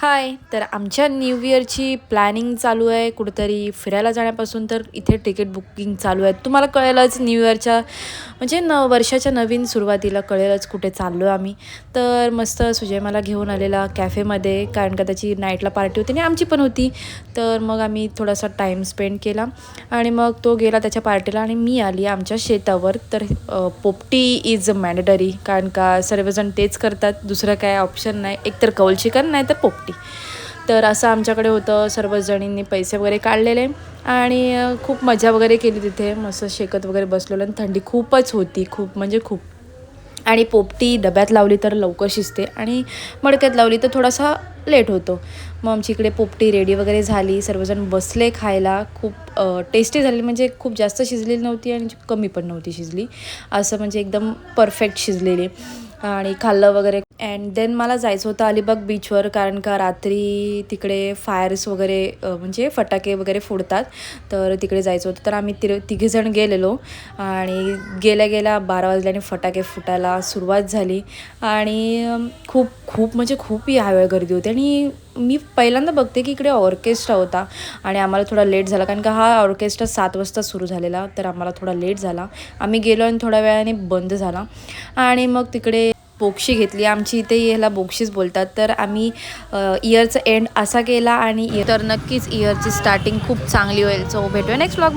हाय. तर आमच्या new इयरची planning चालू आहे कुठेतरी फिरायला जाण्यापासून तर इथे तिकीट बुकिंग चालू आहे. तुम्हाला कळेलच न्यू इयरच्या म्हणजे वर्षाच्या नवीन सुरुवातीला कळेलच कुठे चाललो आहे आम्ही. तर मस्त सुजय मला घेऊन आलेला कॅफेमध्ये, कारण का त्याची नाईटला पार्टी होती आणि आमची पण होती. तर मग आम्ही थोडासा टाईम स्पेंड केला आणि मग तो गेला त्याच्या पार्टीला आणि मी आली आमच्या शेतावर. तर पोपटी इज मॅन्डेटरी, कारण का सर्वजण तेच करतात, दुसरं काय ऑप्शन नाही. एकतर कौल चिकन नाही तर पोपटी. तर असं आमच्याकडे होतं. सर्वजणींनी पैसे वगैरे काढलेले आणि खूप मजा वगैरे केली तिथे. मस्त शेकत वगैरे बसलेलो आणि थंडी खूपच होती, खूप म्हणजे खूप. आणि पोपटी डब्यात लावली तर लवकर शिजते आणि मडक्यात लावली तर थोडासा लेट होतो. मग आमची इकडे पोपटी रेडी वगैरे झाली, सर्वजण बसले खायला. खूप टेस्टी झाली, म्हणजे खूप जास्त शिजलेली नव्हती आणि कमी पण नव्हती शिजली, असं म्हणजे एकदम परफेक्ट शिजलेली. आणि खाल्लं वगैरे. अँड देन मला जायचं होतं अलिबाग बीचवर, कारण का रात्री तिकडे फायर्स वगैरे म्हणजे फटाके वगैरे फोडतात, तर तिकडे जायचं होतं. तर आम्ही तिघेजण गेलेलो आणि गेल्या गेल्या 12 वाजल्याने फटाके फुटायला सुरुवात झाली आणि खूप खूप म्हणजे खूप यावेळी गर्दी होती. आणि मी पहिल्यांदा बघते की इकडे ऑर्केस्ट्रा होता आणि आम्हाला थोडा लेट झाला, कारण का हा ऑर्केस्ट्रा 7 वाजता सुरू झालेला, तर आम्हाला थोडा लेट झाला. आम्ही गेलो आणि थोड्या वेळाने बंद झाला. आणि मग तिकडे बोक्षी घेतली. आमची इथे ह्याला बोक्षीच बोलतात. तर आम्ही इयरचा एंड असा केला आणि तर नक्कीच इयरची स्टार्टिंग खूप चांगली होईल. सो भेटूया नेक्स्ट व्लॉग.